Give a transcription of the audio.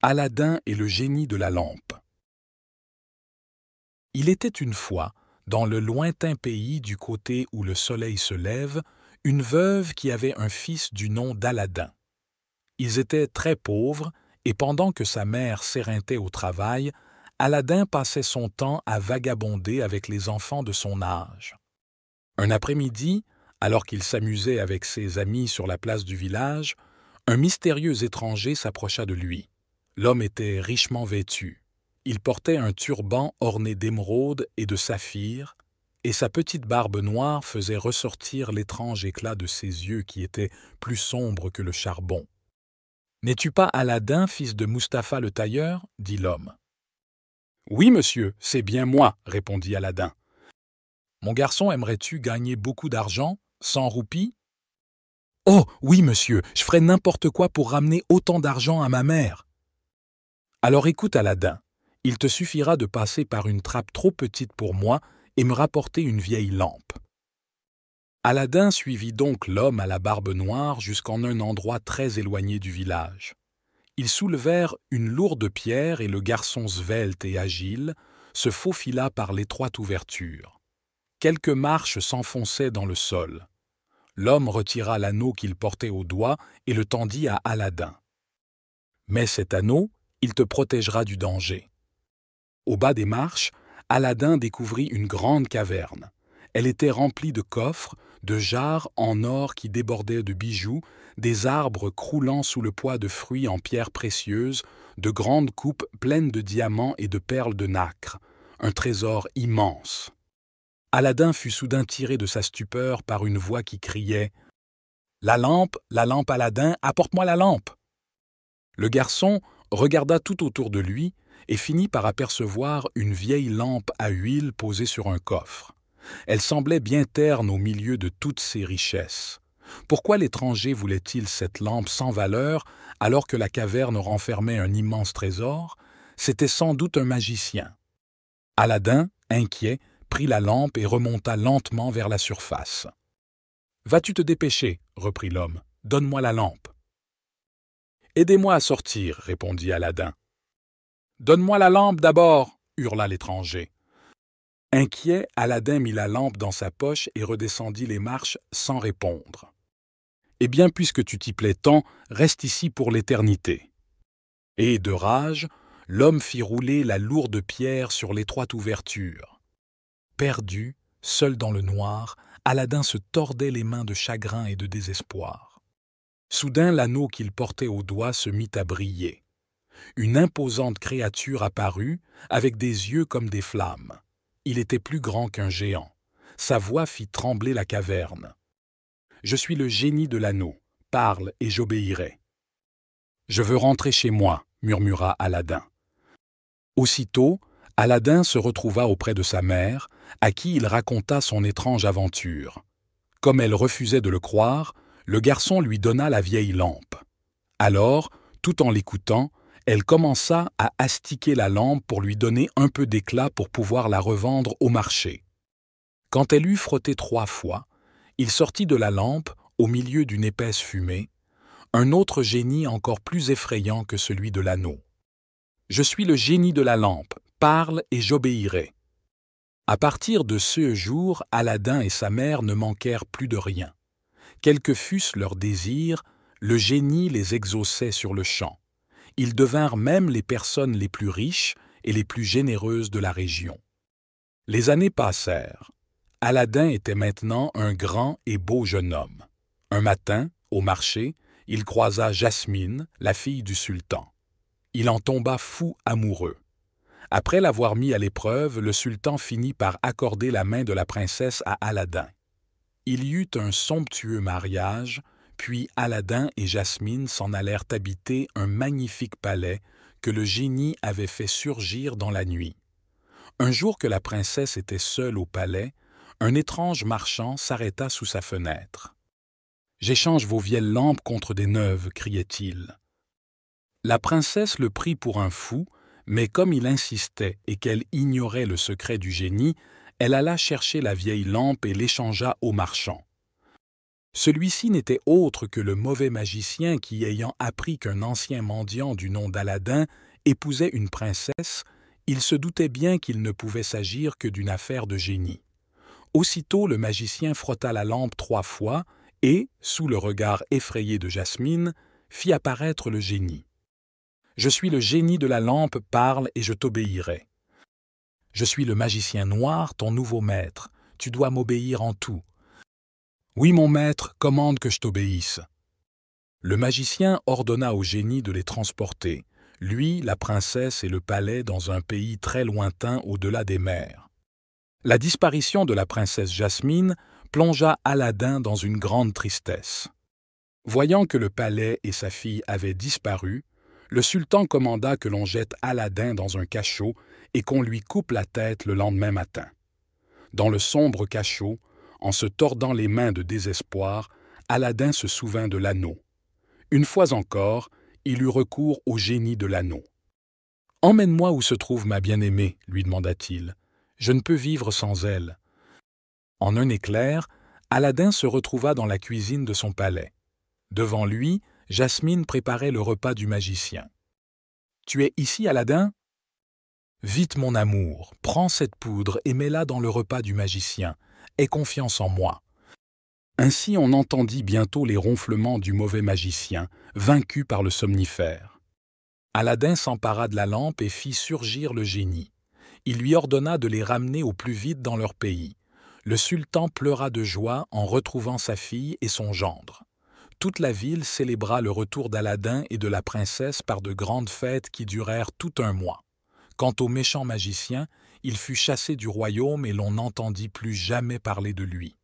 Aladin et le génie de la lampe. Il était une fois, dans le lointain pays du côté où le soleil se lève, une veuve qui avait un fils du nom d'Aladin. Ils étaient très pauvres, et pendant que sa mère s'éreintait au travail, Aladin passait son temps à vagabonder avec les enfants de son âge. Un après-midi, alors qu'il s'amusait avec ses amis sur la place du village, un mystérieux étranger s'approcha de lui. L'homme était richement vêtu. Il portait un turban orné d'émeraudes et de saphirs, et sa petite barbe noire faisait ressortir l'étrange éclat de ses yeux qui étaient plus sombres que le charbon. « N'es-tu pas Aladin, fils de Mustapha le tailleur » dit l'homme. « Oui, monsieur, c'est bien moi, » répondit Aladin. « Mon garçon, aimerais-tu gagner beaucoup d'argent, 100 roupies ?»« Oh, oui, monsieur, je ferai n'importe quoi pour ramener autant d'argent à ma mère. » « Alors écoute, Aladin, il te suffira de passer par une trappe trop petite pour moi et me rapporter une vieille lampe. » Aladin suivit donc l'homme à la barbe noire jusqu'en un endroit très éloigné du village. Ils soulevèrent une lourde pierre et le garçon svelte et agile se faufila par l'étroite ouverture. Quelques marches s'enfonçaient dans le sol. L'homme retira l'anneau qu'il portait au doigt et le tendit à Aladin. « Mais cet anneau, il te protégera du danger. » Au bas des marches, Aladin découvrit une grande caverne. Elle était remplie de coffres, de jarres en or qui débordaient de bijoux, des arbres croulant sous le poids de fruits en pierres précieuses, de grandes coupes pleines de diamants et de perles de nacre, un trésor immense. Aladin fut soudain tiré de sa stupeur par une voix qui criait « La lampe, Aladin, apporte-moi la lampe !» Le garçon regarda tout autour de lui et finit par apercevoir une vieille lampe à huile posée sur un coffre. Elle semblait bien terne au milieu de toutes ces richesses. Pourquoi l'étranger voulait-il cette lampe sans valeur alors que la caverne renfermait un immense trésor? C'était sans doute un magicien. Aladin, inquiet, prit la lampe et remonta lentement vers la surface. « Vas-tu te dépêcher » reprit l'homme. « Donne-moi la lampe. »« Aidez-moi à sortir » répondit Aladin. « Donne-moi la lampe d'abord » hurla l'étranger. Inquiet, Aladin mit la lampe dans sa poche et redescendit les marches sans répondre. « Eh bien, puisque tu t'y plais tant, reste ici pour l'éternité. » Et, de rage, l'homme fit rouler la lourde pierre sur l'étroite ouverture. Perdu, seul dans le noir, Aladin se tordait les mains de chagrin et de désespoir. Soudain, l'anneau qu'il portait au doigt se mit à briller. Une imposante créature apparut, avec des yeux comme des flammes. Il était plus grand qu'un géant. Sa voix fit trembler la caverne. « Je suis le génie de l'anneau. Parle et j'obéirai. »« Je veux rentrer chez moi, » murmura Aladin. Aussitôt, Aladin se retrouva auprès de sa mère, à qui il raconta son étrange aventure. Comme elle refusait de le croire, le garçon lui donna la vieille lampe. Alors, tout en l'écoutant, elle commença à astiquer la lampe pour lui donner un peu d'éclat pour pouvoir la revendre au marché. Quand elle eut frotté 3 fois, il sortit de la lampe, au milieu d'une épaisse fumée, un autre génie encore plus effrayant que celui de l'anneau. « Je suis le génie de la lampe, parle et j'obéirai. » À partir de ce jour, Aladin et sa mère ne manquèrent plus de rien. Quels que fussent leurs désirs, le génie les exauçait sur le champ. Ils devinrent même les personnes les plus riches et les plus généreuses de la région. Les années passèrent. Aladin était maintenant un grand et beau jeune homme. Un matin, au marché, il croisa Jasmine, la fille du sultan. Il en tomba fou amoureux. Après l'avoir mis à l'épreuve, le sultan finit par accorder la main de la princesse à Aladin. Il y eut un somptueux mariage, puis Aladin et Jasmine s'en allèrent habiter un magnifique palais que le génie avait fait surgir dans la nuit. Un jour que la princesse était seule au palais, un étrange marchand s'arrêta sous sa fenêtre. « J'échange vos vieilles lampes contre des neuves » criait-il. La princesse le prit pour un fou, mais comme il insistait et qu'elle ignorait le secret du génie, elle alla chercher la vieille lampe et l'échangea au marchand. Celui-ci n'était autre que le mauvais magicien qui, ayant appris qu'un ancien mendiant du nom d'Aladin épousait une princesse, il se doutait bien qu'il ne pouvait s'agir que d'une affaire de génie. Aussitôt le magicien frotta la lampe 3 fois et, sous le regard effrayé de Jasmine, fit apparaître le génie. « Je suis le génie de la lampe, parle et je t'obéirai. Je suis le magicien noir, ton nouveau maître, tu dois m'obéir en tout. Oui, mon maître, commande que je t'obéisse. » Le magicien ordonna au génie de les transporter, lui, la princesse et le palais, dans un pays très lointain au-delà des mers. La disparition de la princesse Jasmine plongea Aladin dans une grande tristesse. Voyant que le palais et sa fille avaient disparu, le sultan commanda que l'on jette Aladin dans un cachot et qu'on lui coupe la tête le lendemain matin. Dans le sombre cachot, en se tordant les mains de désespoir, Aladin se souvint de l'anneau. Une fois encore, il eut recours au génie de l'anneau. « Emmène-moi où se trouve ma bien-aimée, lui demanda-t-il. Je ne peux vivre sans elle. » En un éclair, Aladin se retrouva dans la cuisine de son palais. Devant lui, Jasmine préparait le repas du magicien. « Tu es ici, Aladin ? Vite, mon amour, prends cette poudre et mets-la dans le repas du magicien. Aie confiance en moi. » Ainsi on entendit bientôt les ronflements du mauvais magicien, vaincu par le somnifère. Aladin s'empara de la lampe et fit surgir le génie. Il lui ordonna de les ramener au plus vite dans leur pays. Le sultan pleura de joie en retrouvant sa fille et son gendre. Toute la ville célébra le retour d'Aladin et de la princesse par de grandes fêtes qui durèrent tout un mois. Quant au méchant magicien, il fut chassé du royaume et l'on n'entendit plus jamais parler de lui.